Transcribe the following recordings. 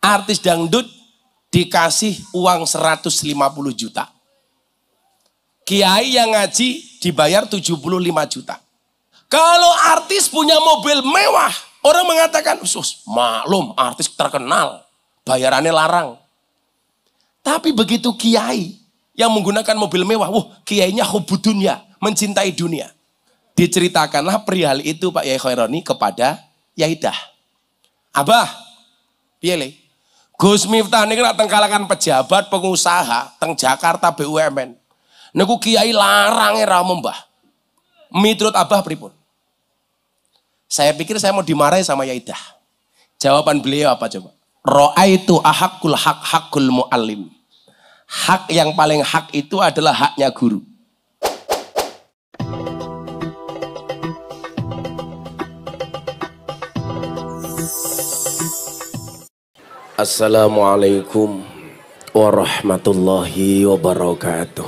Artis dangdut dikasih uang 150 juta. Kiai yang ngaji dibayar 75 juta. Kalau artis punya mobil mewah, orang mengatakan, "Sus, maklum artis terkenal, bayarannya larang." Tapi begitu kiai yang menggunakan mobil mewah, kiainya hubudunya, mencintai dunia. Diceritakanlah perihal itu Pak Yai Khaironi kepada Yaidah. Abah, piye? Gus Miftah ini teng kalangan pejabat pengusaha teng Jakarta BUMN. Niku kiai larang era mbah. Miturut Abah pripun? Saya pikir saya mau dimarahi sama Yaidah. Jawaban beliau apa coba? Ra'aitu ahakul hakul mu'allim. Hak yang paling hak itu adalah haknya guru. Assalamualaikum warahmatullahi wabarakatuh.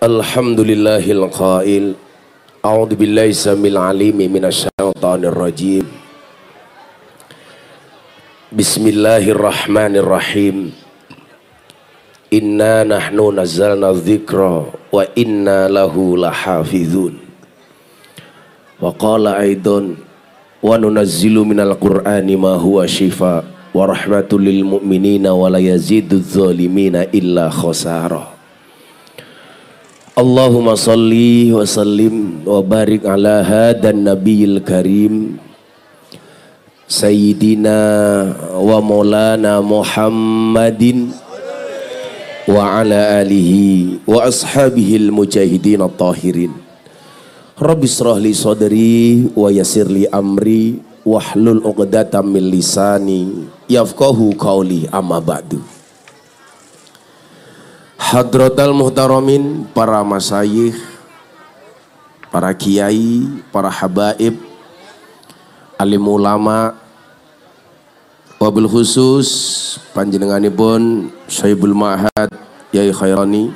Alhamdulillahil qail. A'udzu billahi samil alimi minasyaitonir rajim. Bismillahirrahmanirrahim. Inna nahnu nazzalna dzikra wa inna lahu lahafizun. Wa qala aidan wa nunazzilu minal qur'ani ma huwa shifa wa rahmatul lil mu'minina wa la yazidudz zalimina illa khasara. Allahumma salli wa sallim wa barik ala hadan nabiyil karim Sayyidina wa maulana Muhammadin wa ala alihi wa ashabihil mujahidin at-tahirin. Rabbi israh li sadri wa yassir li amri wahlul 'uqdatam min lisani yafqahu qawli, amma ba'du. Hadratal muhtaramin, para masyayikh, para kiai, para habaib, alim ulama, wabil khusus panjenenganipun Syaibul Ma'had Yai Khaironi,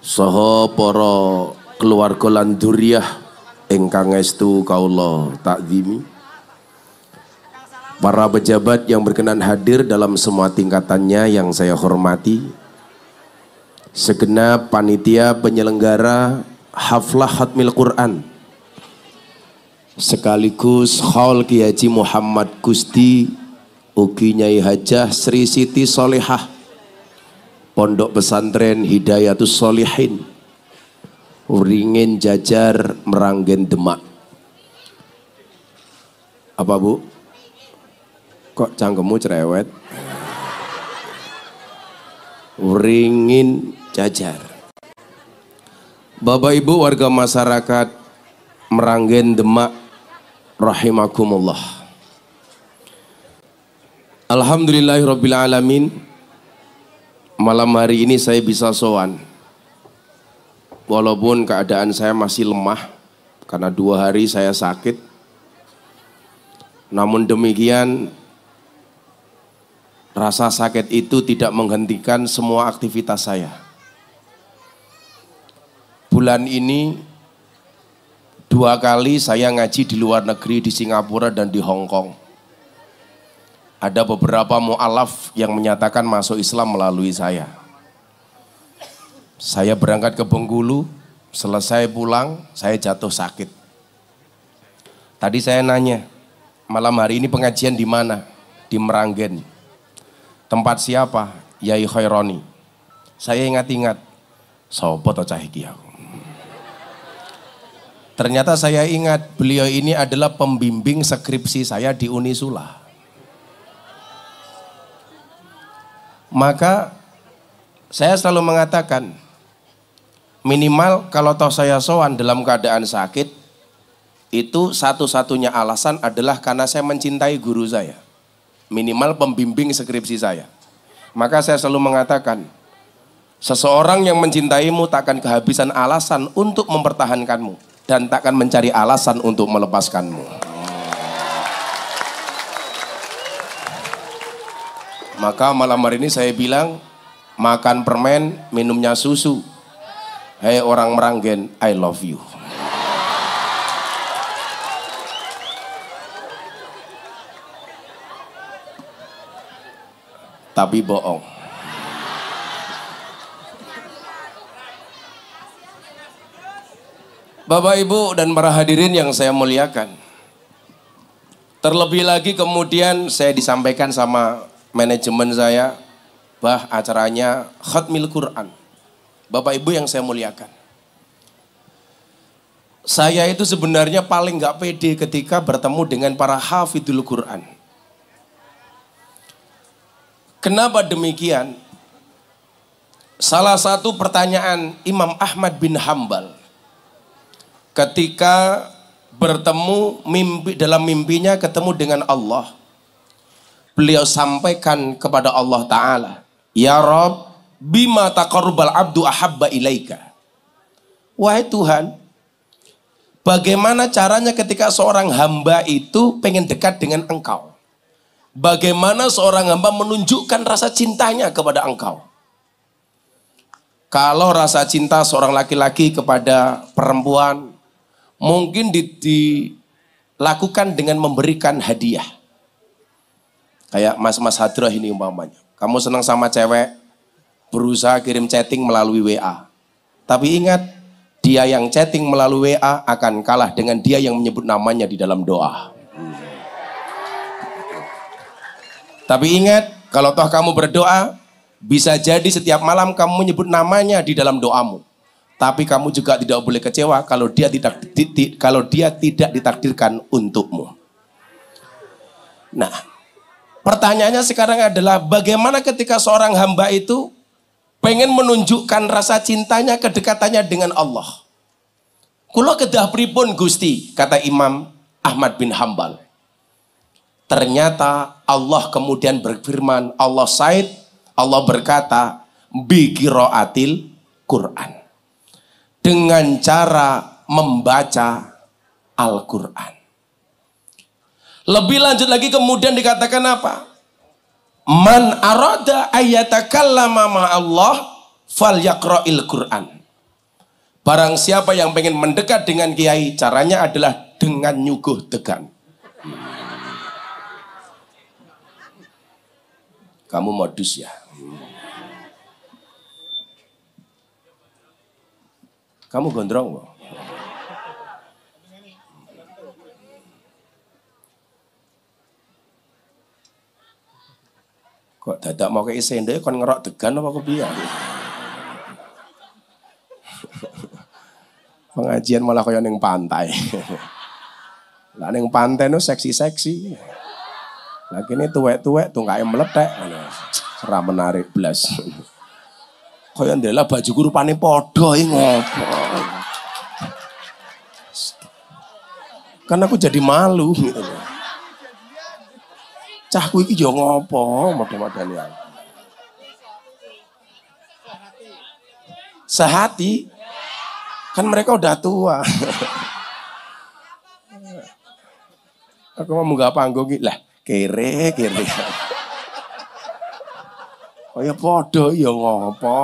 saha para keluarga lan dzurriyyah ingkang estu kaula takzimi, para pejabat yang berkenan hadir dalam semua tingkatannya yang saya hormati, segenap panitia penyelenggara haflah khatmil Quran, sekaligus Khaul Ki Haji Muhammad Gusti ugi Nyai Hajah Sri Siti Solihah Pondok Pesantren Hidayatus Solihin Uringin Jajar Meranggen Demak. Apa Bu? Kok cangkemmu cerewet? Uringin Jajar. Bapak Ibu warga masyarakat Meranggen Demak rahimakumullah. Alhamdulillahirabbil alamin. Malam hari ini saya bisa sowan. Walaupun keadaan saya masih lemah karena 2 hari saya sakit. Namun demikian rasa sakit itu tidak menghentikan semua aktivitas saya. Bulan ini 2 kali saya ngaji di luar negeri, di Singapura dan di Hong Kong. Ada beberapa mu'alaf yang menyatakan masuk Islam melalui saya. Saya berangkat ke Bengkulu, selesai pulang saya jatuh sakit. Tadi saya nanya, malam hari ini pengajian di mana? Di Meranggen. Tempat siapa? Yai Khaironi. Saya ingat-ingat, sopo to cah iki aku. Ternyata saya ingat beliau ini adalah pembimbing skripsi saya di Unisula. Maka saya selalu mengatakan, minimal kalau toh saya sowan dalam keadaan sakit, itu satu-satunya alasan adalah karena saya mencintai guru saya. Minimal pembimbing skripsi saya. Maka saya selalu mengatakan, seseorang yang mencintaimu takkan kehabisan alasan untuk mempertahankanmu dan takkan mencari alasan untuk melepaskanmu. Maka malam hari ini saya bilang, makan permen, minumnya susu. Hei orang Meranggen, I love you. Tapi bohong. Bapak Ibu dan para hadirin yang saya muliakan. Terlebih lagi kemudian saya disampaikan sama manajemen saya, bah acaranya Khatmil Quran. Bapak Ibu yang saya muliakan. Saya itu sebenarnya paling gak pede ketika bertemu dengan para hafidhul Quran. Kenapa demikian? Salah satu pertanyaan Imam Ahmad bin Hambal ketika bertemu dalam mimpinya ketemu dengan Allah, beliau sampaikan kepada Allah Ta'ala, Ya Rob, bima taqarrubal abdu ahabba ilaika. Wahai Tuhan, bagaimana caranya ketika seorang hamba itu pengen dekat dengan Engkau? Bagaimana seorang hamba menunjukkan rasa cintanya kepada Engkau? Kalau rasa cinta seorang laki-laki kepada perempuan mungkin dilakukan dengan memberikan hadiah. Kayak mas-mas hadrah ini umpamanya. Kamu senang sama cewek, berusaha kirim chatting melalui WA. Tapi ingat, dia yang chatting melalui WA akan kalah dengan dia yang menyebut namanya di dalam doa. Tapi ingat, kalau toh kamu berdoa, bisa jadi setiap malam kamu menyebut namanya di dalam doamu. Tapi kamu juga tidak boleh kecewa kalau dia tidak ditakdirkan untukmu. Nah, pertanyaannya sekarang adalah bagaimana ketika seorang hamba itu pengen menunjukkan rasa cintanya, kedekatannya dengan Allah. Kula kedah pripun Gusti, kata Imam Ahmad bin Hambal. Ternyata Allah kemudian berfirman, Allah berkata, bi qiraatil Quran. Dengan cara membaca Al-Quran. Lebih lanjut lagi kemudian dikatakan apa? Man arada ayatakallama ma'allah falyaqra'il Quran. Barang siapa yang pengen mendekat dengan kiai, caranya adalah dengan nyuguh degan. Kamu modus ya? Kamu gondrong loh. Kok dadak mau ke sendok kon ngerok degan apa kepiye? Pengajian malah kaya ning pantai. Lah ning pantai no seksi-seksi. Lah kene tuwek-tuwek tungkae meletek. Ora menarik blas. Kaya ndela bajuku rupane padha ngopo. Kan aku jadi malu gitu. Cahku iki yo ngopo model-model ya. Sehati. Kan mereka udah tua. Aku mau munggah panggung iki lah kere. Kaya padha ya ngopo.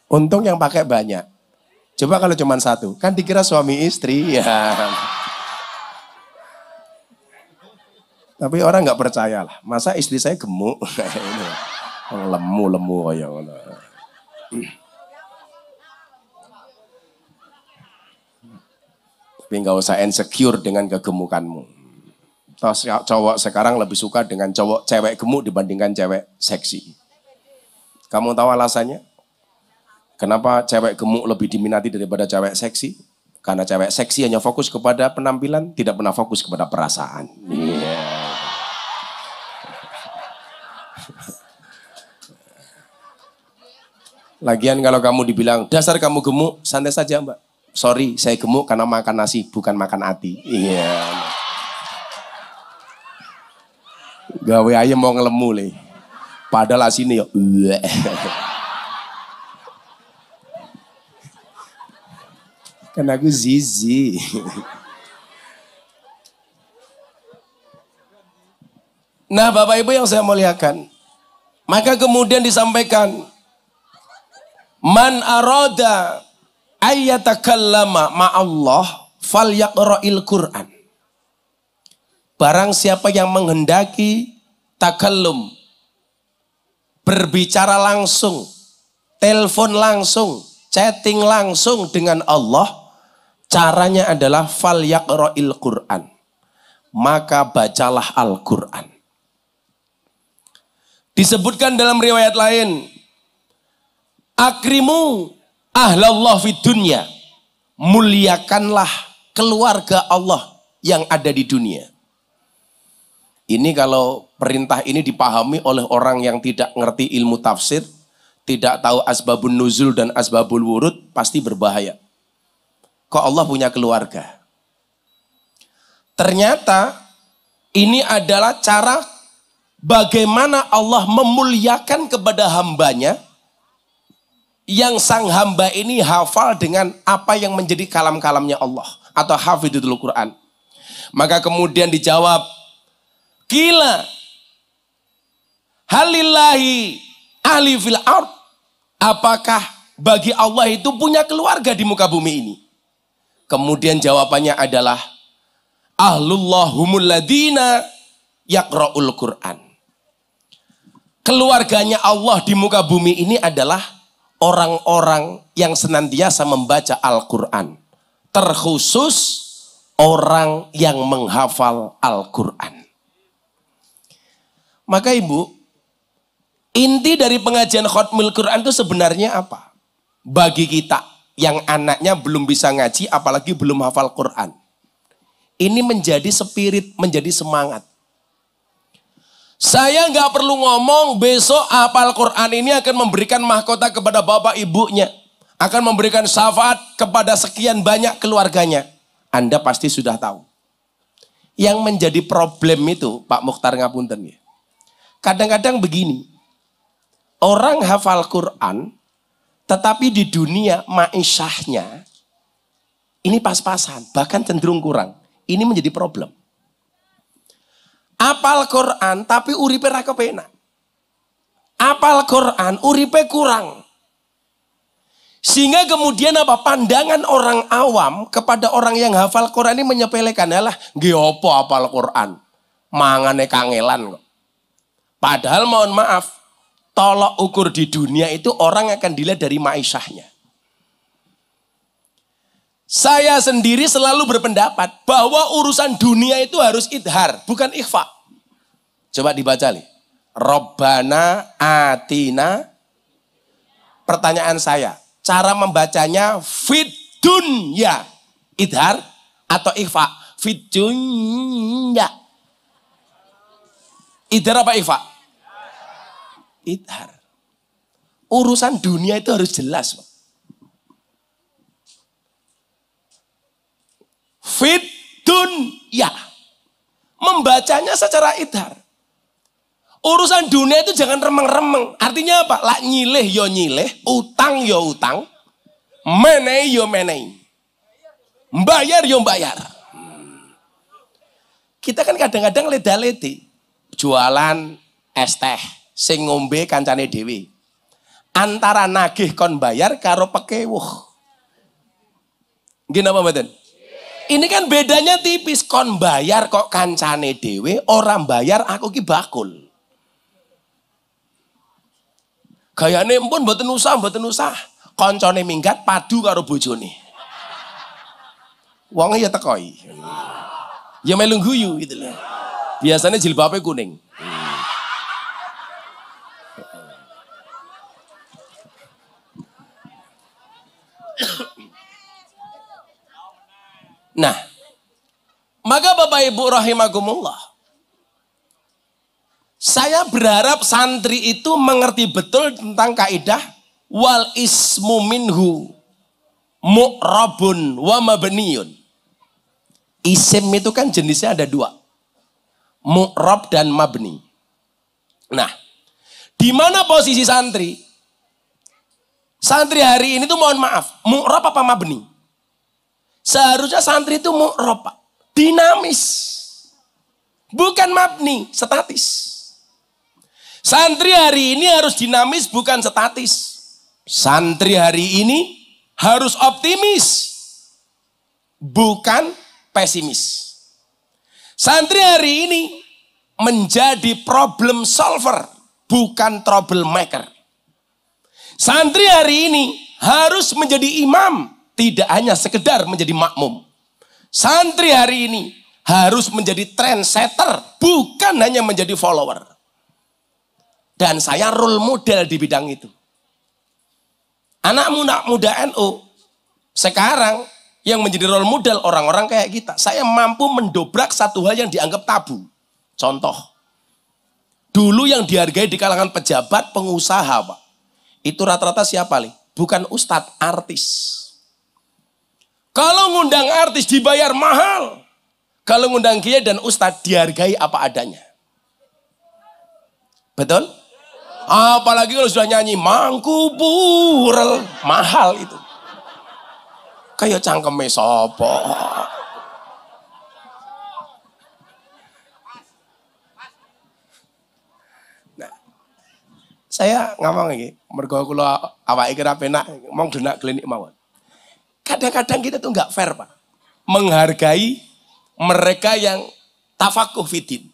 Untung yang pakai banyak. Coba kalau cuma satu, kan dikira suami istri ya. Tapi orang nggak percaya lah. Masa istri saya gemuk? Lemu kayak ngono. Tapi nggak usah insecure dengan kegemukanmu. Terus cowok sekarang lebih suka dengan cewek gemuk dibandingkan cewek seksi. Kamu tahu alasannya? Kenapa cewek gemuk lebih diminati daripada cewek seksi? Karena cewek seksi hanya fokus kepada penampilan, tidak pernah fokus kepada perasaan. Yeah. Lagian kalau kamu dibilang, dasar kamu gemuk, santai saja mbak. Sorry, saya gemuk karena makan nasi, bukan makan hati. Iya. Gawe aja mau ngelemu le. Padahal asine ya. Kan aku zizi. Nah Bapak Ibu yang saya muliakan, maka kemudian disampaikan, man arada ayyatakallama ma'allah falyaqra'il Qur'an. Barang siapa yang menghendaki takallum, berbicara langsung, telepon langsung, chatting langsung dengan Allah, caranya adalah falyaqra'il Qur'an. Maka bacalah Al-Qur'an. Disebutkan dalam riwayat lain, akrimu ahlallah fid dunya, muliakanlah keluarga Allah yang ada di dunia. Ini kalau perintah ini dipahami oleh orang yang tidak ngerti ilmu tafsir, tidak tahu asbabun nuzul dan asbabul wurud, pasti berbahaya. Kok Allah punya keluarga? Ternyata ini adalah cara bagaimana Allah memuliakan kepada hambanya, yang sang hamba ini hafal dengan apa yang menjadi kalam-kalamnya Allah, atau hafidhul Quran. Maka kemudian dijawab, qila halillahi ahli fil ard, apakah bagi Allah itu punya keluarga di muka bumi ini? Kemudian jawabannya adalah, ahlullahumul ladina yaqra'ul Qur'an. Keluarganya Allah di muka bumi ini adalah orang-orang yang senantiasa membaca Al-Quran. Terkhusus orang yang menghafal Al-Quran. Maka Ibu, inti dari pengajian Khatmul Quran itu sebenarnya apa? Bagi kita yang anaknya belum bisa ngaji, apalagi belum hafal Quran. Ini menjadi spirit, menjadi semangat. Saya nggak perlu ngomong besok hafal Quran ini akan memberikan mahkota kepada bapak ibunya. Akan memberikan syafaat kepada sekian banyak keluarganya. Anda pasti sudah tahu. Yang menjadi problem itu, Pak Mukhtar ngapunten ya. Kadang-kadang begini. Orang hafal Quran, tetapi di dunia ma'isyahnya, ini pas-pasan, bahkan cenderung kurang. Ini menjadi problem. Apal Quran tapi uripe ra kepenak. Apal Quran uripe kurang. Sehingga kemudian apa? Pandangan orang awam kepada orang yang hafal Quran ini menyepelekan. Alah, nggih apa hafal Quran? Mangane kangelan kok. Padahal mohon maaf, tolok ukur di dunia itu orang akan dilihat dari maisyahnya. Saya sendiri selalu berpendapat bahwa urusan dunia itu harus idhar, bukan ikhfa. Coba dibaca nih. Robbana atina. Pertanyaan saya, cara membacanya fid dunya, idhar atau ikhfa? Fid dunya. Idhar apa ikhfa? Idhar. Urusan dunia itu harus jelas, Pak. Fid dunya. Membacanya secara idhar. Urusan dunia itu jangan remeng-remeng. Artinya apa? Lak nyileh yo nyileh, utang yo utang, menei yo menei, bayar yo bayar. Kita kan kadang-kadang leda-ledi. Jualan es teh, sing ngombe kancane dhewe. Antara nagih kon bayar karo pekewuh. Nggih napa mboten? Ini kan bedanya tipis, kon bayar kok kancane dhewe, orang bayar aku ki bakul. Gayane pun mboten usah. Koncone minggat padu karo bojone. Wonge ya tekoi. Ya melu guyu gitu loh. Biasanya jilbabnya kuning. Nah, maka Bapak Ibu rahimakumullah, saya berharap santri itu mengerti betul tentang kaidah wal ismu minhu mu'rabun wa mabniyun. Isim itu kan jenisnya ada dua, mu'rab dan mabni. Nah, di mana posisi santri? Santri hari ini tuh mohon maaf, mu'rab apa mabni? Seharusnya santri itu mu'rab, dinamis. bukan mabni, statis. Santri hari ini harus dinamis, bukan statis. Santri hari ini harus optimis, bukan pesimis. Santri hari ini menjadi problem solver, bukan troublemaker. Santri hari ini harus menjadi imam, tidak hanya sekedar menjadi makmum. Santri hari ini harus menjadi trendsetter, bukan hanya menjadi follower. Dan saya role model di bidang itu. Anak muda NU sekarang yang menjadi role model orang-orang kayak kita. Saya mampu mendobrak satu hal yang dianggap tabu. Contoh, dulu yang dihargai di kalangan pejabat, pengusaha, Pak. Itu rata-rata siapa, Li? Bukan ustadz, artis. Kalau ngundang artis dibayar mahal. Kalau ngundang kiai dan ustadz dihargai apa adanya. Betul? Apalagi kalau sudah nyanyi Mangkubur, mahal itu. Kayak cangkeme sopo. Nah, saya ngomong iki, mergo kula awake kira penak mong denak klinik mawon. Kadang-kadang kita tuh nggak fair, Pak. Menghargai mereka yang tafakuh fitin.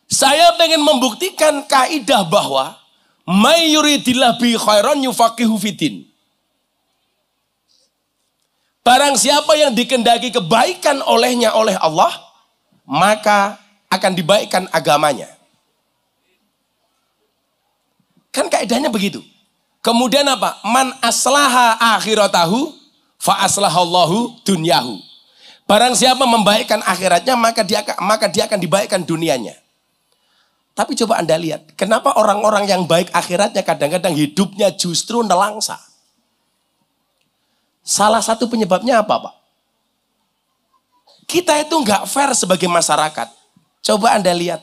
Saya pengen membuktikan kaidah bahwa may yuridillah bi khairan yufaqihu fitin. Barang siapa yang dikehendaki kebaikan olehnya oleh Allah, maka akan dibaikkan agamanya. Kan kaidahnya begitu. Kemudian apa? Man aslaha akhiratahu fa aslahallahu dunyahu. Barang siapa membaikkan akhiratnya, maka dia akan dibaikkan dunianya. Tapi coba Anda lihat, kenapa orang-orang yang baik akhiratnya kadang-kadang hidupnya justru nelangsa? Salah satu penyebabnya apa, Pak? Kita itu nggak fair sebagai masyarakat. Coba Anda lihat,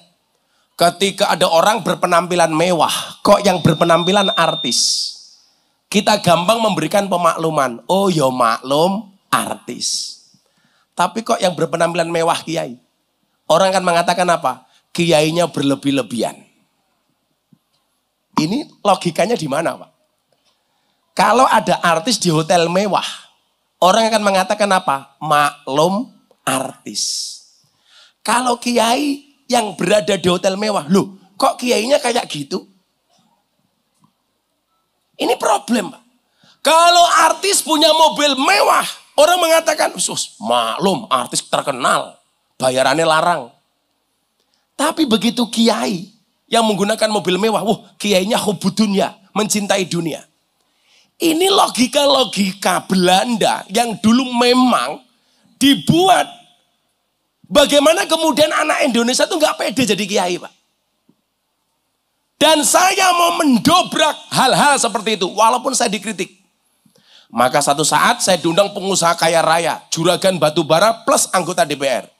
ketika ada orang berpenampilan mewah, kok yang berpenampilan artis? Kita gampang memberikan pemakluman. Oh ya maklum, artis. Tapi kok yang berpenampilan mewah kiai? Orang kan mengatakan apa? Kiainya berlebih-lebihan. Ini logikanya di mana, Pak? Kalau ada artis di hotel mewah, orang akan mengatakan apa? Maklum artis. Kalau kiai yang berada di hotel mewah, loh kok kiainya kayak gitu? Ini problem, Pak. Kalau artis punya mobil mewah, orang mengatakan, sus, maklum artis terkenal, bayarannya larang. Tapi begitu kiai yang menggunakan mobil mewah, wah kiainya hubudunya, mencintai dunia. Ini logika-logika Belanda yang dulu memang dibuat. Bagaimana kemudian anak Indonesia itu nggak pede jadi kiai, Pak. Dan saya mau mendobrak hal-hal seperti itu, walaupun saya dikritik. Maka satu saat saya diundang pengusaha kaya raya, juragan batubara plus anggota DPR.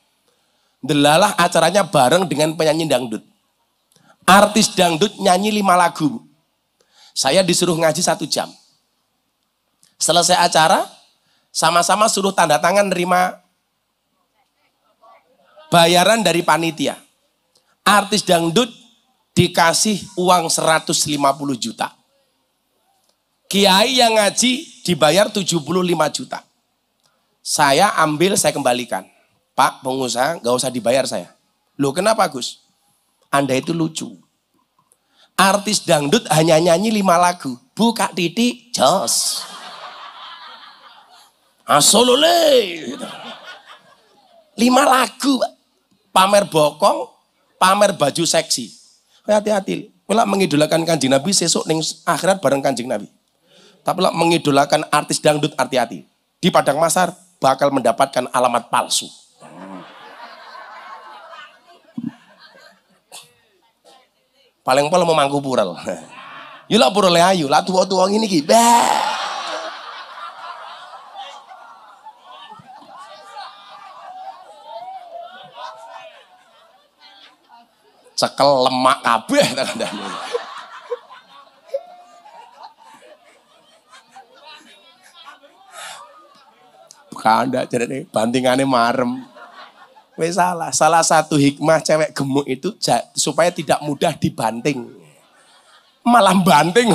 Delalah acaranya bareng dengan penyanyi dangdut. Artis dangdut nyanyi 5 lagu. Saya disuruh ngaji 1 jam. Selesai acara, sama-sama suruh tanda tangan nerima bayaran dari panitia. Artis dangdut dikasih uang 150 juta. Kiai yang ngaji dibayar 75 juta. Saya ambil, saya kembalikan. Pak pengusaha gak usah dibayar saya. Loh kenapa Gus? Anda itu lucu. Artis dangdut hanya nyanyi 5 lagu. Buka titik, jos. Asolole. 5 lagu, Pak. Pamer bokong, pamer baju seksi. Hati-hati. Kalau mengidolakan Kanjeng Nabi, sesuk ning akhirat bareng Kanjeng Nabi. Tapi kalau mengidolakan artis dangdut, hati-hati. Di padang mahsyar bakal mendapatkan alamat palsu. Paling pol mau mangku pural. Yuk lah pural ayu, lah tua-tua ini ki. Cekel lemak kabeh tandane. Kanda jadi bantingannya marem. Wes salah. Salah satu hikmah cewek gemuk itu supaya tidak mudah dibanting. Malah banting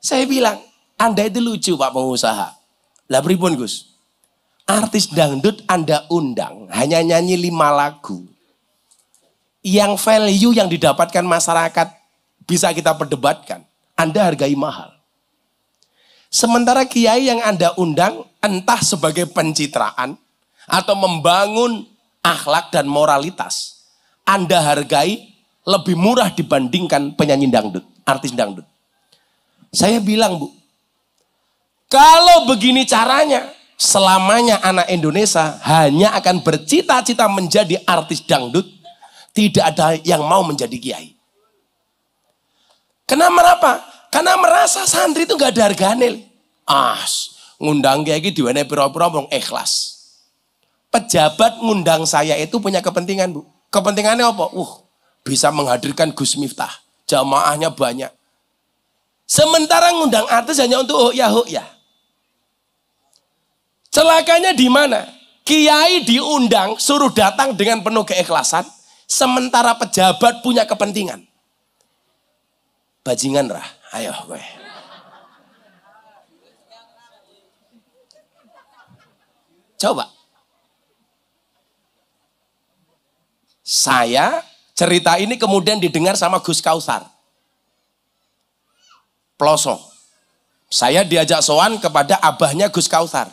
Saya bilang, Anda itu lucu Pak pengusaha. Lah pripun Gus? Artis dangdut Anda undang hanya nyanyi 5 lagu. Yang value yang didapatkan masyarakat bisa kita perdebatkan. Anda hargai mahal. Sementara kiai yang Anda undang entah sebagai pencitraan atau membangun akhlak dan moralitas, Anda hargai lebih murah dibandingkan penyanyi dangdut, artis dangdut. Saya bilang Bu, kalau begini caranya, selamanya anak Indonesia hanya akan bercita-cita menjadi artis dangdut, tidak ada yang mau menjadi kiai. Kenapa? Karena merasa santri itu gak ada harganya. Ngundang kiai itu diwenehi pira-pira wong ikhlas. Pejabat ngundang saya itu punya kepentingan Bu. Kepentingannya apa? Bisa menghadirkan Gus Miftah. Jamaahnya banyak. Sementara ngundang artis hanya untuk hoya. Celakanya di mana? Kiai diundang, suruh datang dengan penuh keikhlasan. Sementara pejabat punya kepentingan. Bajingan rah, ayo gue. Coba. Saya cerita ini kemudian didengar sama Gus Kausar. Ploso. Saya diajak sowan kepada abahnya Gus Kausar.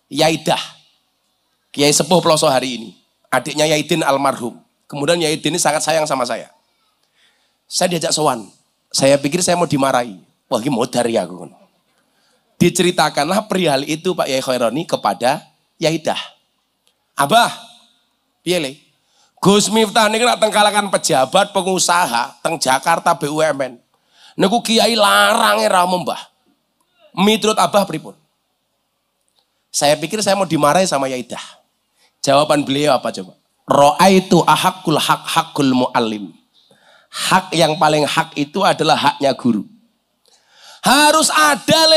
Yaidah. Kiai Sepuh Ploso hari ini. Adiknya Yaidin almarhum. Kemudian Yaidin ini sangat sayang sama saya. Saya diajak sowan. Saya pikir saya mau dimarahi. Wah ini modar ya aku. Diceritakanlah perihal itu Pak Yai Khaironi kepada Yaidah. Abah, piye Gus Miftah ini kan teng kalangan pejabat, pengusaha, teng Jakarta BUMN. Niku kiai larang ra mbah. Miturut Abah pripun? Saya pikir saya mau dimarahi sama Yaidah. Jawaban beliau apa coba? Ra'aitu ahakul hakul mu'allim. Hak yang paling hak itu adalah haknya guru. Harus ada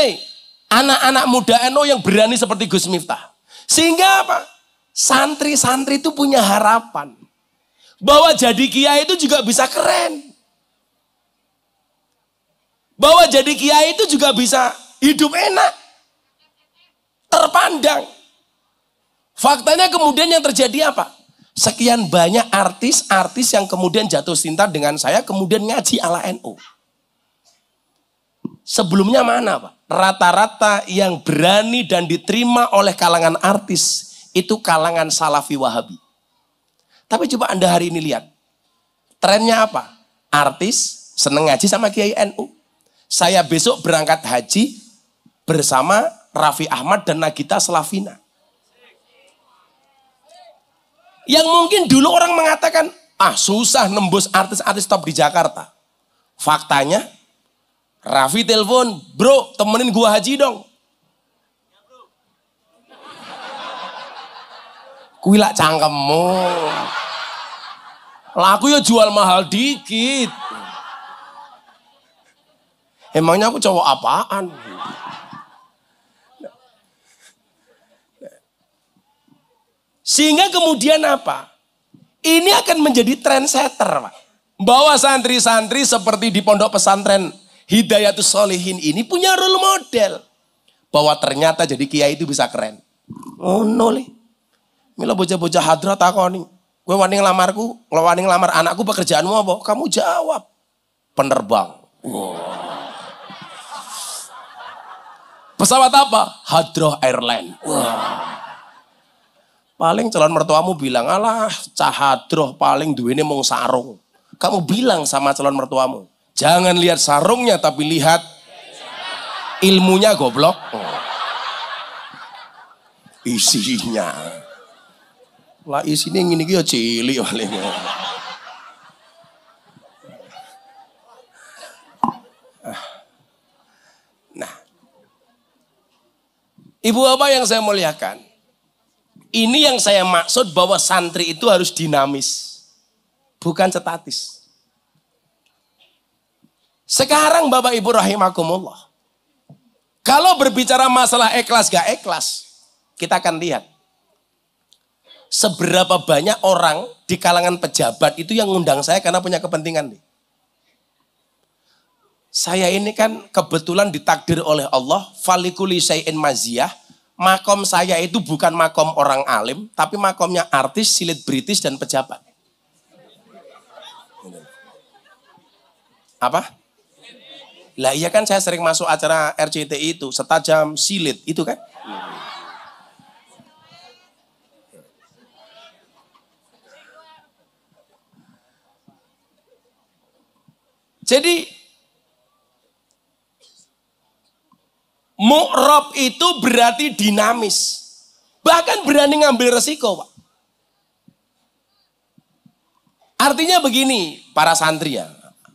anak-anak muda NU yang berani seperti Gus Miftah. Sehingga apa? Santri-santri itu punya harapan. Bahwa jadi kiai itu juga bisa keren. Bahwa jadi kiai itu juga bisa hidup enak. Terpandang. Faktanya kemudian yang terjadi apa? Sekian banyak artis-artis yang kemudian jatuh cinta dengan saya, kemudian ngaji ala NU. Sebelumnya mana Pak? Rata-rata yang berani dan diterima oleh kalangan artis, itu kalangan Salafi Wahabi. Tapi coba Anda hari ini lihat. Trennya apa? Artis seneng ngaji sama Kiai NU. Saya besok berangkat haji bersama Raffi Ahmad dan Nagita Slavina. Yang mungkin dulu orang mengatakan, susah nembus artis-artis top di Jakarta. Faktanya, Raffi telepon, bro temenin gua haji dong. Kuilak cangkemmu. Laku ya jual mahal dikit. Emangnya aku cowok apaan? Sehingga kemudian apa? Ini akan menjadi trendsetter Pak. Bahwa santri-santri seperti di pondok pesantren Hidayatus Sholihin ini punya role model. Bahwa ternyata jadi kiai itu bisa keren. Oh no le. Mila bocah-bocah hadrat takoni. Gue wani ngelamarku, wani ngelamar anakku pekerjaanmu apa? Kamu jawab. Penerbang. Wow. Pesawat apa? Hadroh Airline. Wow. Paling calon mertuamu bilang, alah cahadroh paling duitnya mau sarung. Kamu bilang sama calon mertuamu, jangan lihat sarungnya tapi lihat ilmunya goblok. Isinya. Lah isinya ngene iki ya cilik paling. Nah. Ibu Bapak yang saya muliakan, ini yang saya maksud bahwa santri itu harus dinamis, bukan statis. Sekarang Bapak Ibu rahimakumullah, kalau berbicara masalah ikhlas gak ikhlas, kita akan lihat Seberapa banyak orang di kalangan pejabat itu yang ngundang saya karena punya kepentingan nih. Saya ini kan kebetulan ditakdir oleh Allah, falikuli syai'in maziyah. Makom saya itu bukan makom orang alim, tapi makomnya artis, selebritis dan pejabat. Apa? Lah iya kan saya sering masuk acara RCTI itu, setajam silit itu kan. Jadi mu'rob itu berarti dinamis. Bahkan berani ngambil resiko, Pak. Artinya begini, para santri ya.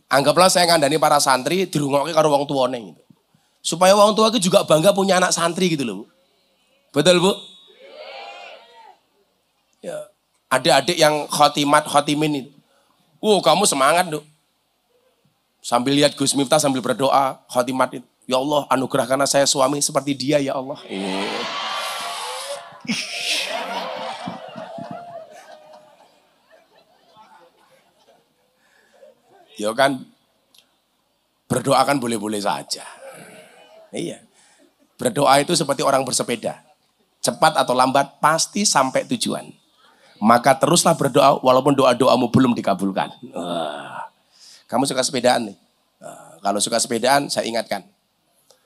Anggaplah saya ngandani para santri dirungokke karo wong tuane gitu. Supaya wong tua itu juga bangga punya anak santri gitu loh, Bu. Betul, Bu? Ya. Adik-adik yang khotimin itu. Kamu semangat, Duk. Sambil lihat Gus Miftah sambil berdoa, khotimat itu. Ya Allah, anugerahkanlah saya suami seperti dia ya Allah. Ya kan, berdoa kan boleh-boleh saja. Iya. Berdoa itu seperti orang bersepeda. Cepat atau lambat pasti sampai tujuan. Maka teruslah berdoa walaupun doa-doamu belum dikabulkan. Kamu suka sepedaan nih? Kalau suka sepedaan saya ingatkan.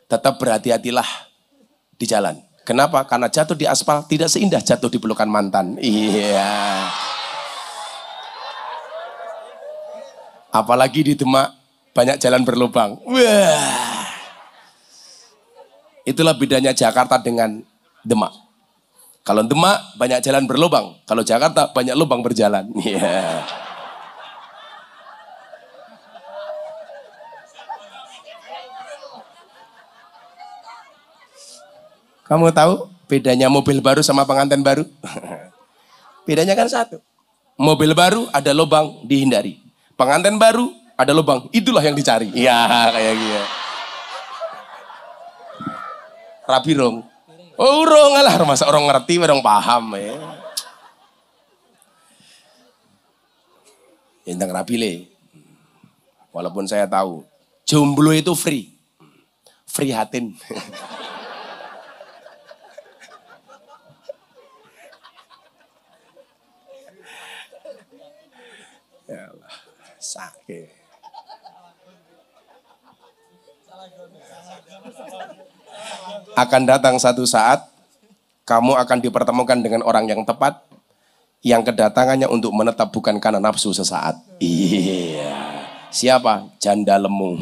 Tetap berhati-hatilah di jalan. Kenapa? Karena jatuh di aspal tidak seindah jatuh di pelukan mantan. Iya. Apalagi di Demak banyak jalan berlubang. Wah. Itulah bedanya Jakarta dengan Demak. Kalau Demak banyak jalan berlubang, kalau Jakarta banyak lubang berjalan. Yeah. Kamu tahu bedanya mobil baru sama pengantin baru? Bedanya kan satu. Mobil baru ada lubang dihindari. Pengantin baru ada lubang, itulah yang dicari. Iya, kayak gitu. Rapi rong. Oh, rong lah, masa orang ngerti, orang paham ya. Tentang rapi le. Walaupun saya tahu, jomblo itu free. Free hatin. Ya Allah, sakit. Akan datang satu saat, kamu akan dipertemukan dengan orang yang tepat, yang kedatangannya untuk menetap bukan karena nafsu sesaat. Iya. Siapa? Janda lemu.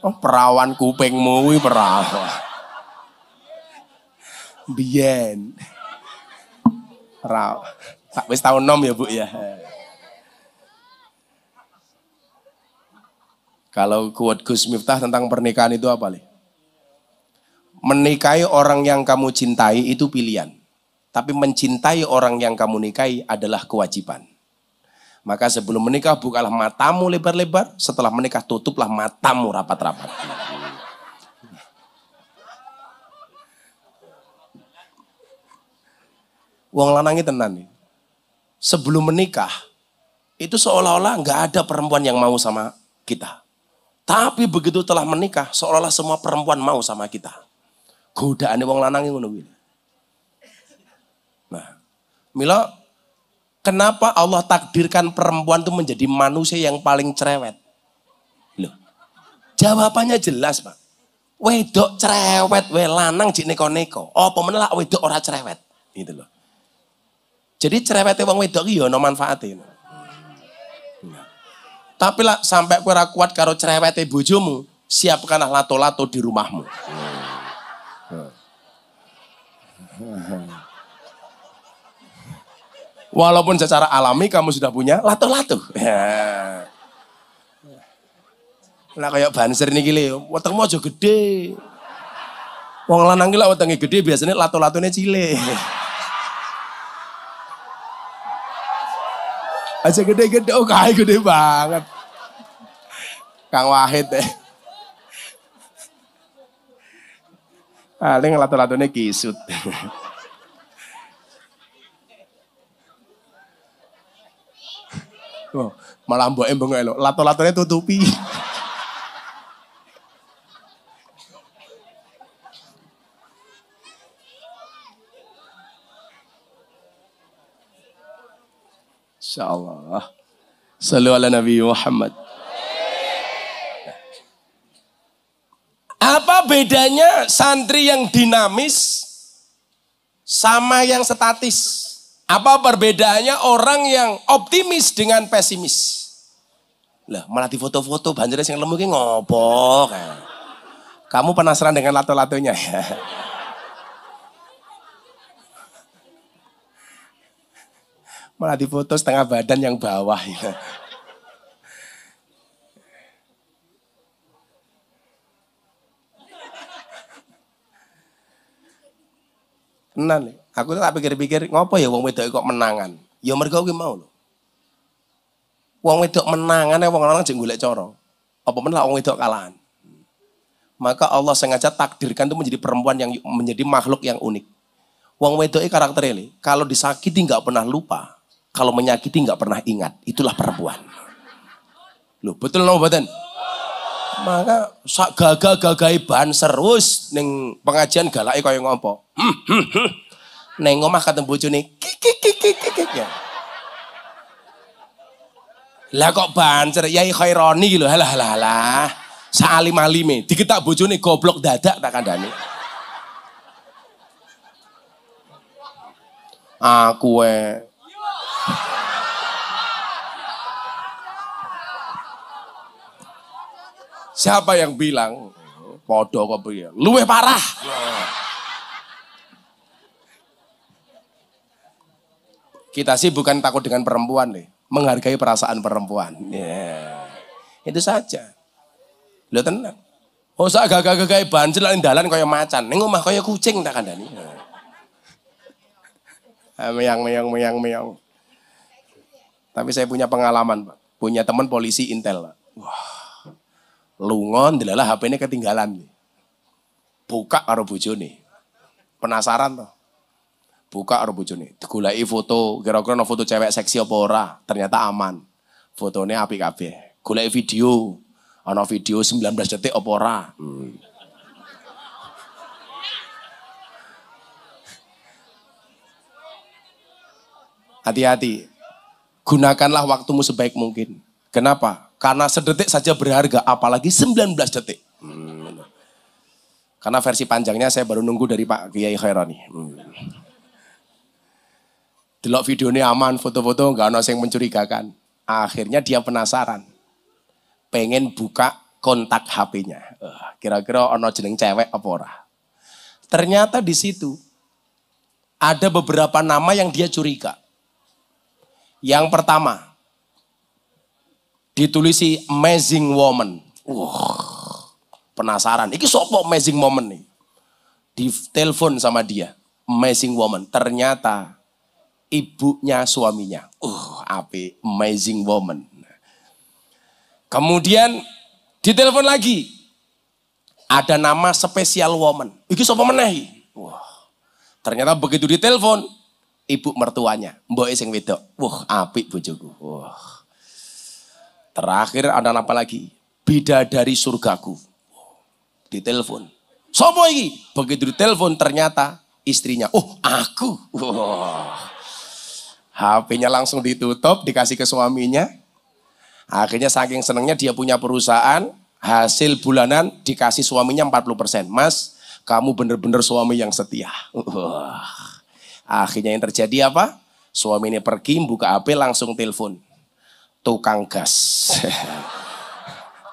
Oh, perawan kupingmu kuwi perawan. Biyen. Perawan. Tak wis tahun 6 ya, Bu ya. Kalau quote Gus Miftah tentang pernikahan itu apa, Le? Menikahi orang yang kamu cintai itu pilihan. Tapi mencintai orang yang kamu nikahi adalah kewajiban. Maka sebelum menikah bukalah matamu lebar-lebar, setelah menikah tutuplah matamu rapat-rapat. Wong lanangi tenan nih. Sebelum menikah, itu seolah-olah nggak ada perempuan yang mau sama kita. Tapi begitu telah menikah, seolah-olah semua perempuan mau sama kita. Godaane wong lanang ngono kuwi. Nah, mila kenapa Allah takdirkan perempuan itu menjadi manusia yang paling cerewet? Loh, jawabannya jelas, Pak. Wedok cerewet, we lanang jik neko-neko. Apa meneh lak wedok ora cerewet? Gitu loh. Jadi cerewete wong wedok iki ya ono manfaate. Tapi lah sampai kowe ora kuat karo cerewete bojomu, siapkanlah lato-lato di rumahmu. Walaupun secara alami kamu sudah punya lato-lato. Lah kayak banser niki le, wetengmu aja gede. Wong lanang ki lak wetenge gede biasanya lato-latone cilik. Aja gede-gede, oh kayak gede banget. Kang Wahid deh. Paling lato-latone kisut. Oh, malah mbok embeng lho, lato-latone tutupi. Insyaallah. Sallu ala Nabi Muhammad. Apa bedanya santri yang dinamis sama yang statis? Apa perbedaannya orang yang optimis dengan pesimis? Lah malah di foto-foto banjir yang lemu ki ngopo kan? Kamu penasaran dengan lato-latonya ya? Malah di foto setengah badan yang bawah ya. Tenan, aku tuh tak pikir-pikir ngopo ya wong wedok kok menangan. Ya mergo kuwi mau lho. Wong wedok menangan wong lanang jek golek cara. Apa men lah wong wedok kalahan. Maka Allah sengaja takdirkan itu menjadi perempuan yang menjadi makhluk yang unik. Wong wedok karakternya kalau disakiti nggak pernah lupa, kalau menyakiti nggak pernah ingat. Itulah perempuan. Loh, betul napa mboten? Maka sak gagah-gagahe banser wis ning pengajian galake kaya ngopo. Neng omah ketemu bojone kik ya. Lah kok banser Yai Khaironi lho halah. Saalim-alime diketak bojone goblok dadak tak kandhane. Aku siapa yang bilang podo kok piye? Luwih parah. Kita sih bukan takut dengan perempuan nih, menghargai perasaan perempuan. Yeah. Itu saja. Lho tenang. Oh sak gagah-gagahe banjir lan dalan kaya macan, ning omah kaya kucing tak kandhani. Meong. Tapi saya punya pengalaman, Pak. Punya teman polisi intel, Pak. Wah. Lungon delalah HP-ne ketinggalan. Buka karo bojone. Penasaran toh. Buka karo bojone. Digoleki foto, kira-kira ana foto cewek seksi apa ora. Ternyata aman. Fotone apik kabeh. Goleki video. Ana video 19 detik apa ora. Hati-hati. Gunakanlah waktumu sebaik mungkin. Kenapa? Karena sedetik saja berharga, apalagi 19 detik. Karena versi panjangnya saya baru nunggu dari Pak Kiai Khaironi. Delok videonya aman, foto-foto nggak ada yang mencurigakan. Akhirnya dia penasaran. Pengen buka kontak HP-nya. Kira-kira ono jeneng cewek apa ora. Ternyata di situ ada beberapa nama yang dia curiga. Yang pertama, ditulisi amazing woman. Penasaran. Iki sopo amazing woman nih? Ditelepon sama dia. Amazing woman. Ternyata ibunya suaminya. Api amazing woman. Kemudian ditelepon lagi. Ada nama special woman. Iki sopo meneh? Ternyata begitu ditelepon, ibu mertuanya, mboke sing wedok. Apik bojoku. Terakhir ada apa lagi? Bidadari surgaku. Ditelepon. Sopo iki? Begitu ditelepon ternyata istrinya. Aku. HP-nya langsung ditutup, dikasih ke suaminya. Akhirnya saking senangnya dia punya perusahaan, hasil bulanan dikasih suaminya 40%. Mas, kamu bener-bener suami yang setia. Akhirnya yang terjadi apa? Suami ini pergi, buka HP langsung telepon. Tukang gas.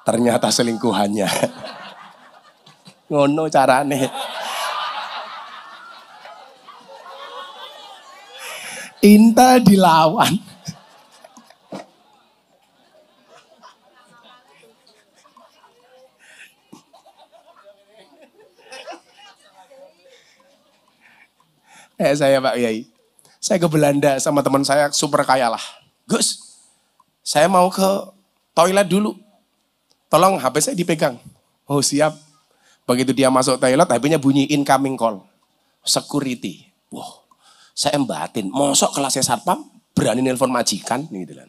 Ternyata selingkuhannya. Ngono carane. Inta dilawan. Saya Pak Yai. Saya ke Belanda sama teman saya super kaya lah. Gus, saya mau ke toilet dulu. Tolong HP saya dipegang. Oh siap. Begitu dia masuk toilet, HP-nya bunyi incoming call. Security. Wow, saya batin. Mosok kelasnya satpam berani nelpon majikan? Gitu kan.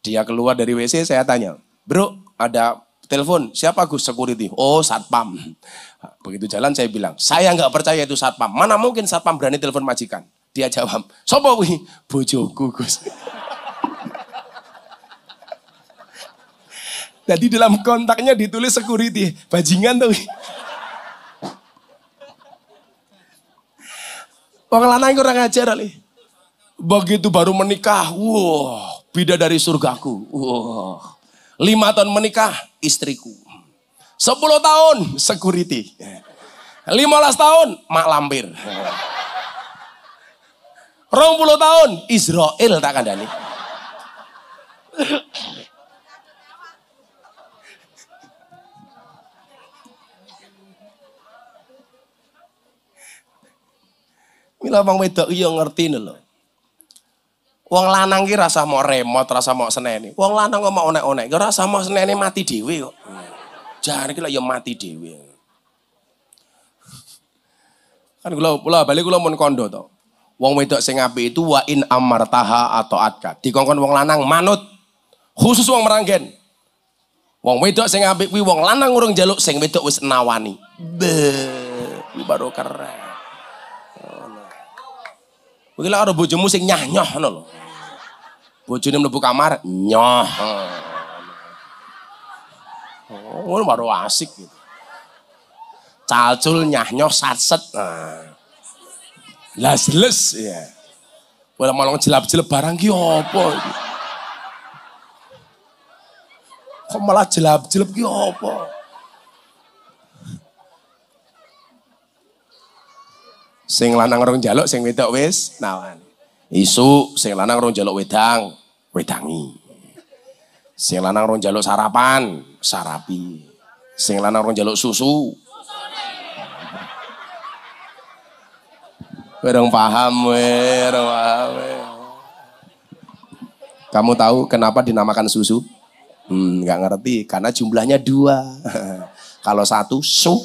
Dia keluar dari WC, saya tanya, bro ada telepon, siapa Gus? Security. Oh satpam. Begitu jalan saya bilang, saya nggak percaya itu satpam. Mana mungkin satpam berani telepon majikan? Dia jawab, sopo wih? Bojoku Gus. Jadi dalam kontaknya ditulis security, bajingan tuh. Wong lanang kurang ajar kali. Begitu baru menikah, wah, bidadari surgaku. Wah. 5 tahun menikah, istriku. 10 tahun, security. 15 tahun, mak lampir. 20 tahun, Israel tak kandani. Mila bang wedok iya ngerti lho. Wong lanang ki rasa mau remote, rasa mau seneni. Wong lanang kok mau onek-onek, ki rasa mau seneni mati dhewe kok. Jar iki lho ya mati dhewe. Kan kula balik kula mun kondo to. Wong wedok sing apik itu wa in amartaha atau atka. Dikongkon wong lanang manut. Khusus wong meranggen. Wong wedok sing apik kuwi wong lanang urung njaluk, sing wedok wis nawani. Kuwi baru keren. Kuwi lek karo bojomu sing nyah-nyoh ngono lho. Bojone mlebu kamar nyoh. Oh, ngono baru asik gitu. Calcul nyah-nyoh satset. Las-les ya. Wala malah jelap-jelep barang ki opo iki? Kok malah jelap-jelep ki opo? Sing lanang rong njaluk, sing wedok wis nawani. Isu sing lanang rong njaluk wedang, wedangi. Sing lanang rong njaluk sarapan, sarapi. Sing lanang rong njaluk susu. Orang paham orang paham. Kamu tahu kenapa dinamakan susu? Nggak ngerti, karena jumlahnya 2. Kalau 1 su.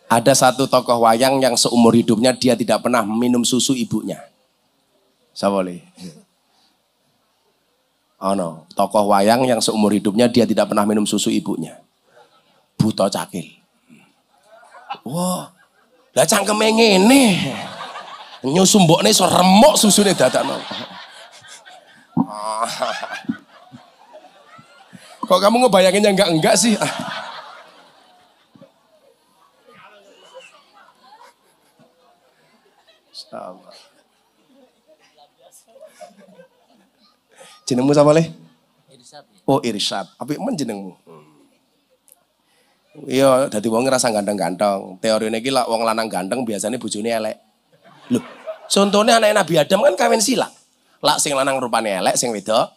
Ada satu tokoh wayang yang seumur hidupnya dia tidak pernah minum susu ibunya. Saya boleh. Oh no, tokoh wayang yang seumur hidupnya dia tidak pernah minum susu ibunya. Buta Cakil. Wah, lah cangkeme ngene. Nyusu mbokne iso remuk susune dadakno. Kok kamu ngebayanginnya enggak sih? Sama. Jenengmu siapa le? Irsyad. Oh Irsyad. Apik men jenengmu. Iya, dadi wong ngerasa ganteng-ganteng. Teorine iki lak wong lanang ganteng biasanya bojone elek. Loh, contohnya anak Nabi Adam kan kawin silang. Lak sing lanang rupane elek, sing wedok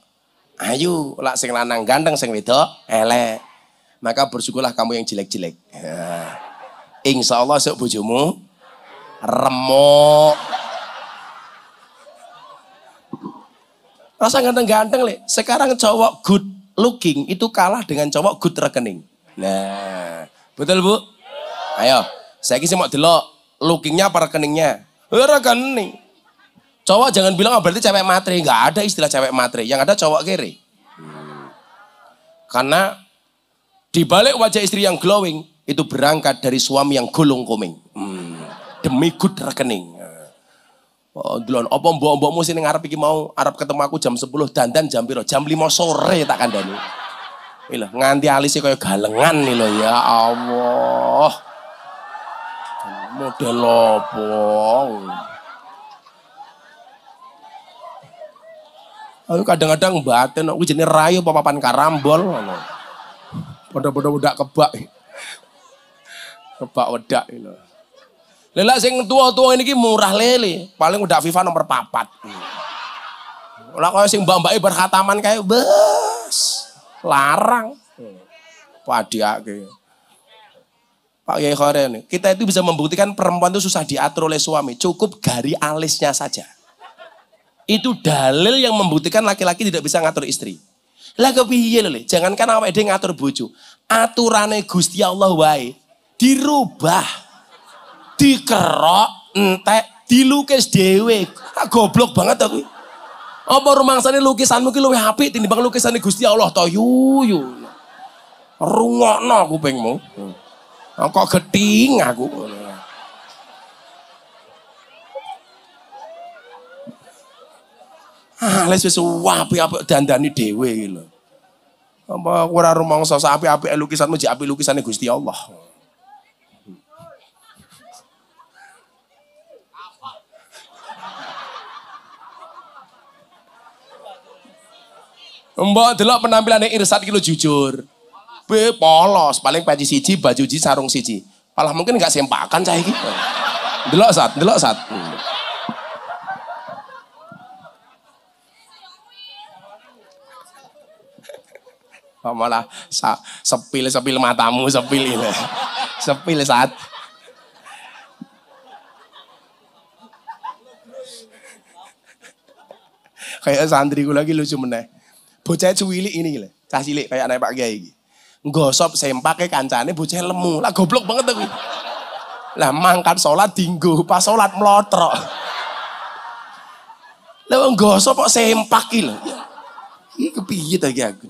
ayu. Lak sing lanang ganteng, sing wedok elek. Maka bersyukurlah kamu yang jelek-jelek. Insya Allah sok bojomu remuk. Rasa ganteng-ganteng le. Sekarang cowok good looking itu kalah dengan cowok good rekening. Nah, betul Bu? Ayo, saya kisah mau delok lookingnya apa rekeningnya? Rekening. Cowok jangan bilang berarti cewek matre. Nggak ada istilah cewek matre. Yang ada cowok kere. Karena di balik wajah istri yang glowing itu berangkat dari suami yang gulung kuming. Demi good rekening. Oh, duluan apa mbok-mbokmu sini ngarep iki mau arep ketemu aku jam 10 dandan jam piro? Jam 5 sore tak kandani. Iki lho, nganti alise kaya galengan nih lho ya Allah. Model opo? Aku kadang-kadang batin aku jenenge rayu apa papan karambol ngono. Padha-padha udak kebak. Kebak wedak lho. Lelak sing tua-tua ini murah lele, paling udah FIFA nomor 4. Lah kaya sing mbak-mbake berkhataman kayak bes larang. Padiake. Pak Yai Khoren, kita itu bisa membuktikan perempuan itu susah diatur oleh suami. Cukup gari alisnya saja. Itu dalil yang membuktikan laki-laki tidak bisa ngatur istri. Lah kepiye lho, jangankan awake dhewe ngatur bojo. Aturane Gusti Allah wae dirubah. Dikerok, entek, dilukis dhewe. Goblok banget aku. Apa rumangsane lukisanmu ki luwih apik tinimbang lukisane Gusti Allah to yuyu. Rungokno kupingmu. Kok geting aku. Les wis apik-apik dandani dhewe iki lho. Apa ora rumangsa apik-apik lukisanmu jek apik lukisane Gusti Allah. Mbok delok penampilane Irsad iki lho jujur. Polos, paling peci siji, baju siji, sarung siji. Malah mungkin enggak sempakan cah iki. Delok Sat. Malah sepil matamu, sepil ini. Sepil Sat. Kayak santri gue lagi lucu meneh. Bocah cuwilik ini lho, cah cilik kayak anak Pak Kiai iki. Nggosop sempake kancane bocah lemu. Lah goblok banget aku. Lah mangkat salat dinggo, pas salat mlotrok. Lah nggosop kok sempak iki lho. Iki kepiye ta iki aku.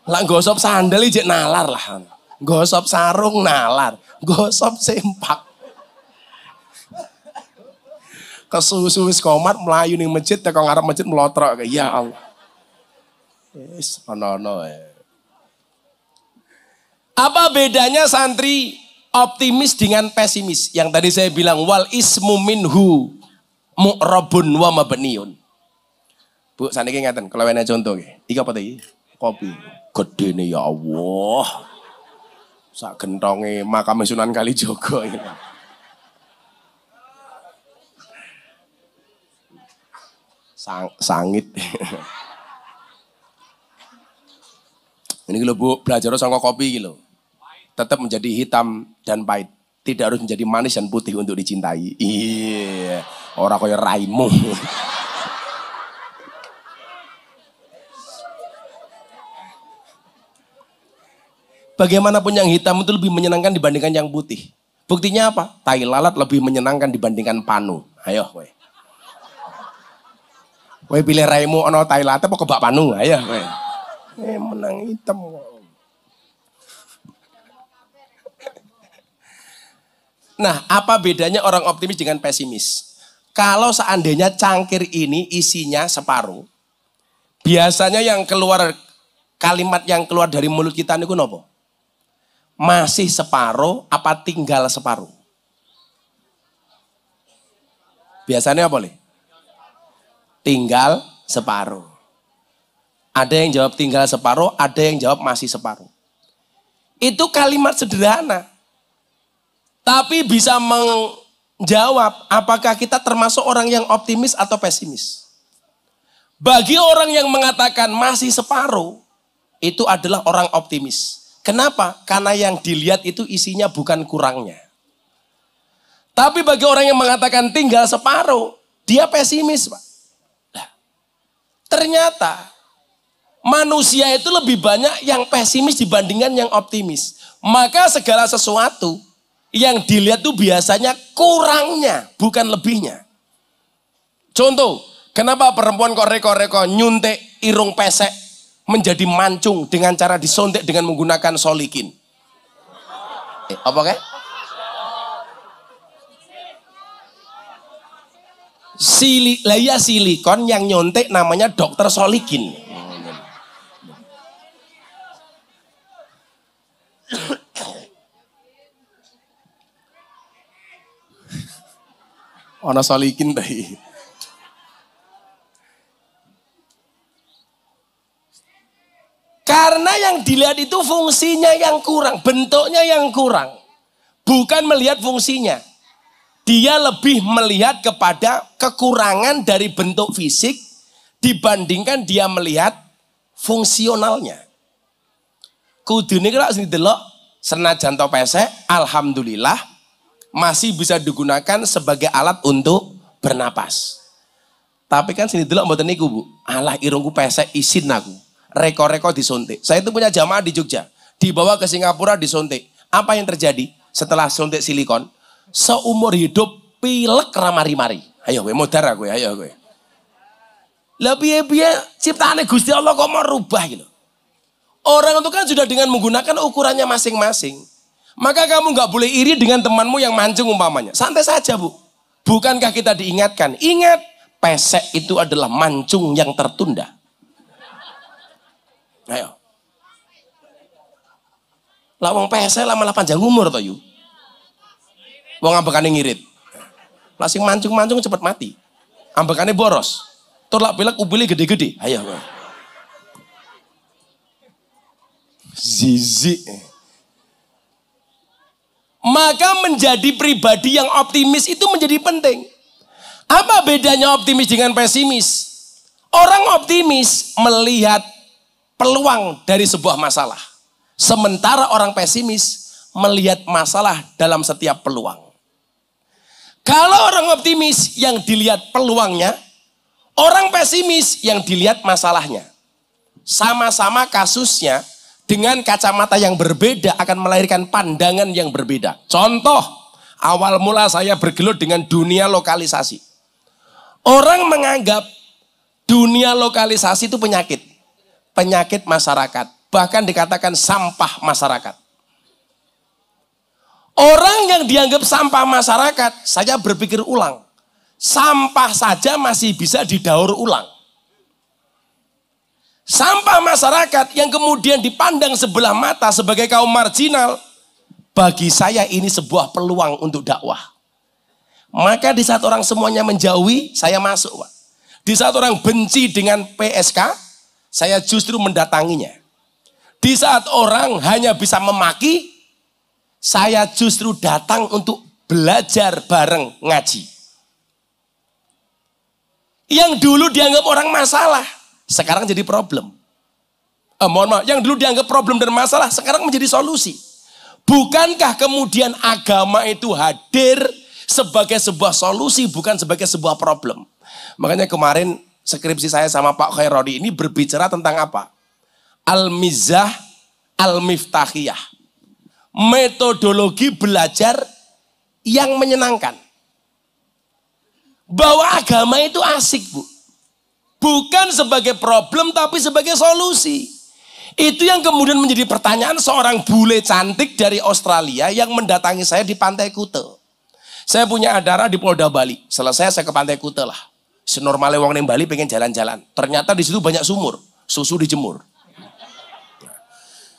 Lah nggosop sandal iki nalar lah. Nggosop sarung nalar, nggosop sempak. Kesusu wis komat mlayu ning masjid teko ngarep masjid mlotrok. Ya Allah. Wis ono-ono Apa bedanya santri optimis dengan pesimis? Yang tadi saya bilang wal ismu minhu mu'rabun wa mabniun. Bu, saniki ngaten, kalau enak contoh nggih. Iki apa iki? Kopi. Gedene ya Allah. Sak gentonge makam Sunan Kalijaga iki. Sangit. Ini lho Bu, belajar sangka kopi iki lho. Tetap menjadi hitam dan pahit. Tidak harus menjadi manis dan putih untuk dicintai. Iya, ora kaya raimu. Bagaimanapun yang hitam itu lebih menyenangkan dibandingkan yang putih. Buktinya apa? Tai lalat lebih menyenangkan dibandingkan panu. Ayo kowe. Kowe pilih raimu ana tai lalat apa kebak panu? Ayo kowe. Menang hitam kok. Nah, apa bedanya orang optimis dengan pesimis? Kalau seandainya cangkir ini isinya separuh, biasanya yang keluar, kalimat yang keluar dari mulut kita niku nopo? Masih separuh apa tinggal separuh? Biasanya apa, Le? Tinggal separuh. Ada yang jawab tinggal separuh, ada yang jawab masih separuh. Itu kalimat sederhana. Tapi bisa menjawab apakah kita termasuk orang yang optimis atau pesimis. Bagi orang yang mengatakan masih separuh, itu adalah orang optimis. Kenapa? Karena yang dilihat itu isinya bukan kurangnya. Tapi bagi orang yang mengatakan tinggal separuh, dia pesimis, Pak. Nah, ternyata manusia itu lebih banyak yang pesimis dibandingkan yang optimis. Maka segala sesuatu yang dilihat tuh biasanya kurangnya, bukan lebihnya. Contoh, kenapa perempuan kok reko-reko nyuntik irung pesek menjadi mancung dengan cara disontek dengan menggunakan solikin? Apa kayak? Silikon yang nyontek namanya dokter solikin. Ono solikin tadi. Karena yang dilihat itu fungsinya yang kurang, bentuknya yang kurang. Bukan melihat fungsinya. Dia lebih melihat kepada kekurangan dari bentuk fisik dibandingkan dia melihat fungsionalnya. Kudune kira sing delok Senajan to pesek, alhamdulillah masih bisa digunakan sebagai alat untuk bernapas. Tapi kan sini dulu mboten niku, Bu. Alah irungku pesek isin aku. Reko-reko disuntik. Saya itu punya jamaah di Jogja. Dibawa ke Singapura disuntik. Apa yang terjadi setelah suntik silikon? Seumur hidup pilek ramari-mari. Ayo gue modar aku, ayo gue. Lah piye-piye ciptaane Gusti Allah kok mau rubah gitu. Orang itu kan sudah dengan menggunakan ukurannya masing-masing. Maka kamu nggak boleh iri dengan temanmu yang mancung umpamanya. Santai saja, Bu. Bukankah kita diingatkan? Ingat, pesek itu adalah mancung yang tertunda. Ayo. Lah wong pesek lah malah panjang umur toh yu. Wong ambekane ngirit. Lah sing mancung-mancung cepet mati. Ambekane boros. Tolak belak ubili gede-gede. Ayo. Zizi. Maka menjadi pribadi yang optimis itu menjadi penting. Apa bedanya optimis dengan pesimis? Orang optimis melihat peluang dari sebuah masalah. Sementara orang pesimis melihat masalah dalam setiap peluang. Kalau orang optimis yang dilihat peluangnya, orang pesimis yang dilihat masalahnya. Sama-sama kasusnya dengan kacamata yang berbeda akan melahirkan pandangan yang berbeda. Contoh, awal mula saya bergelut dengan dunia lokalisasi. Orang menganggap dunia lokalisasi itu penyakit. Penyakit masyarakat. Bahkan dikatakan sampah masyarakat. Orang yang dianggap sampah masyarakat, saya berpikir ulang. Sampah saja masih bisa didaur ulang. Sampah masyarakat yang kemudian dipandang sebelah mata sebagai kaum marginal, bagi saya ini sebuah peluang untuk dakwah. Maka di saat orang semuanya menjauhi, saya masuk, Pak. Di saat orang benci dengan PSK, saya justru mendatanginya. Di saat orang hanya bisa memaki, saya justru datang untuk belajar bareng ngaji. Yang dulu dianggap orang masalah, sekarang jadi problem. Mohon maaf, yang dulu dianggap problem dan masalah, sekarang menjadi solusi. Bukankah kemudian agama itu hadir sebagai sebuah solusi, bukan sebagai sebuah problem? Makanya kemarin skripsi saya sama Pak Khairodi ini berbicara tentang apa? Al-Mizah Al-Miftahiyah. Metodologi belajar yang menyenangkan. Bahwa agama itu asik, Bu. Bukan sebagai problem tapi sebagai solusi. Itu yang kemudian menjadi pertanyaan seorang bule cantik dari Australia yang mendatangi saya di Pantai Kute. Saya punya acara di Polda Bali. Selesai saya ke Pantai Kute lah. Senormalnya wong neng Bali pengen jalan-jalan. Ternyata di situ banyak sumur, susu dijemur.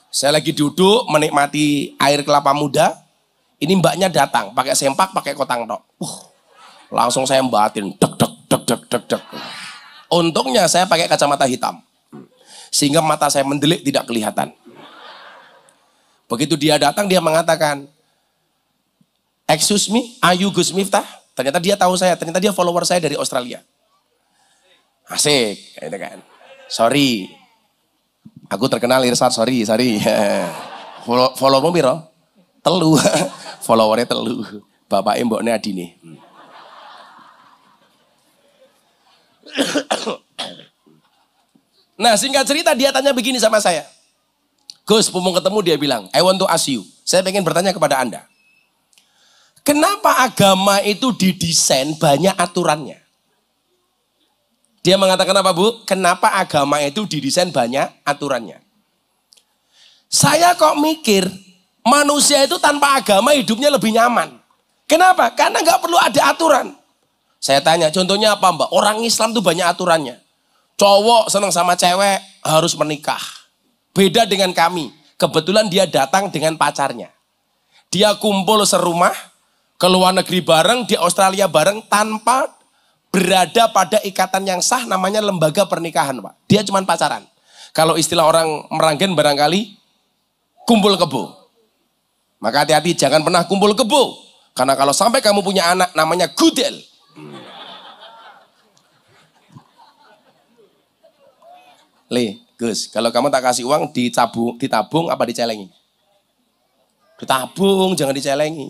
Saya lagi duduk menikmati air kelapa muda. Ini mbaknya datang pakai sempak, pakai kotang tok. Langsung saya batin, dek dek dek dek dek dek. Untungnya saya pakai kacamata hitam, sehingga mata saya mendelik tidak kelihatan. Begitu dia datang, dia mengatakan, "Excuse me, are you Gus Miftah?" Ternyata dia tahu saya, ternyata dia follower saya dari Australia. Asik, gitu kan. Sorry, aku terkenal Irsad, sorry. Follow piro? Telu, followernya telu. Bapaknya mboknya adine. Nah singkat cerita dia tanya begini sama saya. Gus, mumpung ketemu dia bilang, I want to ask you. Saya pengen bertanya kepada Anda. Kenapa agama itu didesain banyak aturannya? Dia mengatakan apa, Bu? Kenapa agama itu didesain banyak aturannya? Saya kok mikir, manusia itu tanpa agama hidupnya lebih nyaman. Kenapa? Karena nggak perlu ada aturan. Saya tanya, contohnya apa, Mbak? Orang Islam tuh banyak aturannya. Cowok senang sama cewek harus menikah. Beda dengan kami. Kebetulan dia datang dengan pacarnya. Dia kumpul serumah, ke luar negeri bareng, di Australia bareng, tanpa berada pada ikatan yang sah, namanya lembaga pernikahan, Pak. Dia cuma pacaran. Kalau istilah orang Meranggen barangkali, kumpul kebo. Maka hati-hati, jangan pernah kumpul kebo. Karena kalau sampai kamu punya anak, namanya gudel. Gus, kalau kamu tak kasih uang, ditabung apa dicelengi? Ditabung, jangan dicelengi.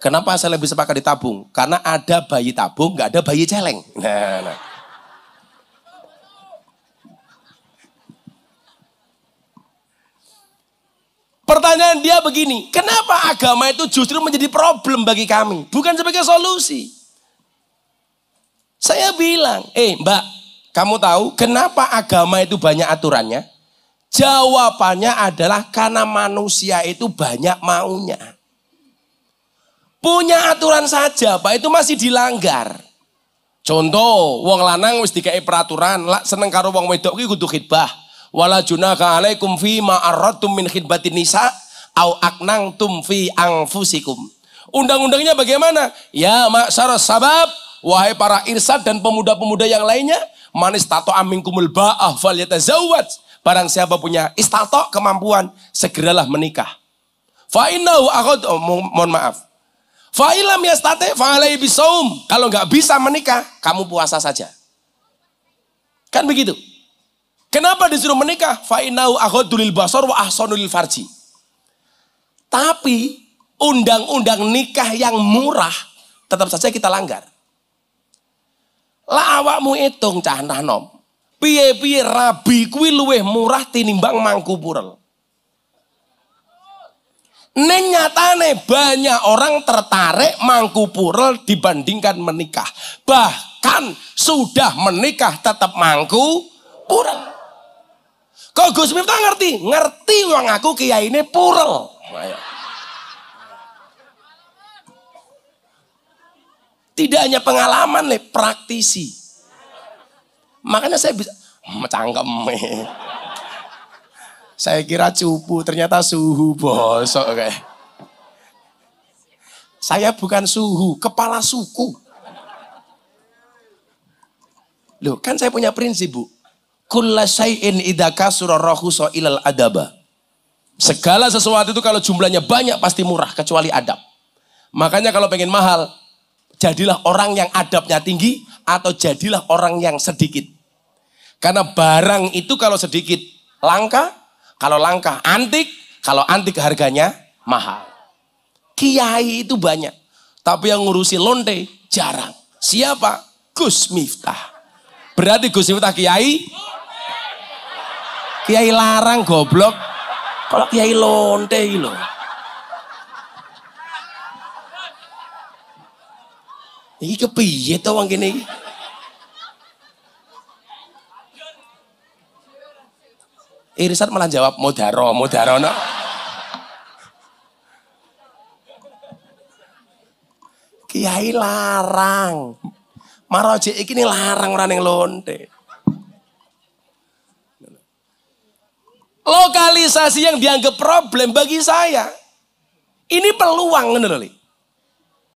Kenapa saya lebih sepakat ditabung? Karena ada bayi tabung, nggak ada bayi celeng. Nah. Pertanyaan dia begini, kenapa agama itu justru menjadi problem bagi kami? Bukan sebagai solusi. Saya bilang, mbak, kamu tahu kenapa agama itu banyak aturannya? Jawabannya adalah karena manusia itu banyak maunya. Punya aturan saja, Pak, itu masih dilanggar. Contoh, wong lanang wis dikai peraturan, seneng karo wong wedok ki kudu khidbah. Wala junaka alaikum fi ma aradtum min khidbatin nisa au aknangtum fi anfusikum. Undang-undangnya bagaimana? Ya ma'syar sabab, wahai para irsad dan pemuda-pemuda yang lainnya, man istata'a minkumul ba'ah falyatazawwaj. Barang siapa punya istato kemampuan, segeralah menikah. Fa innahu mohon maaf. Fa illam yastati' fa alaihi bisaum. Kalau nggak bisa menikah, kamu puasa saja. Kan begitu. Kenapa disuruh menikah? Fa innahu aghaddu lil basar wa ahsanu lil farji. Tapi undang-undang nikah yang murah tetap saja kita langgar. Lah awakmu hitung cah nom. Piye-piye rabi kuwi luwih murah tinimbang mangku purel. Neng nyatane banyak orang tertarik mangku purel dibandingkan menikah. Bahkan sudah menikah tetap mangku purel. Kok Gus Miftah ngerti? Ngerti wong aku kiyaine purel. Tidak hanya pengalaman, praktisi. Makanya saya bisa cangkem. Saya kira cupu, ternyata suhu bosok kayak. Saya bukan suhu, kepala suku. Loh, kan saya punya prinsip, Bu. Kulla syai'in idza kasura rahusa ilal adaba. Segala sesuatu itu kalau jumlahnya banyak pasti murah kecuali adab. Makanya kalau pengen mahal, jadilah orang yang adabnya tinggi atau jadilah orang yang sedikit. Karena barang itu kalau sedikit langka, kalau langka antik, kalau antik harganya mahal. Kiai itu banyak, tapi yang ngurusi lonte jarang. Siapa? Gus Miftah. Berarti Gus Miftah kiai? Kiai larang goblok. Kalau kiai lonte loh. Ini kepiye to wong kene iki? Irsad malah jawab modaro no. Kiai larang. Maroje iki nih larang orang yang lonte. Lokalisasi yang dianggap problem bagi saya. Ini peluang ngono lho.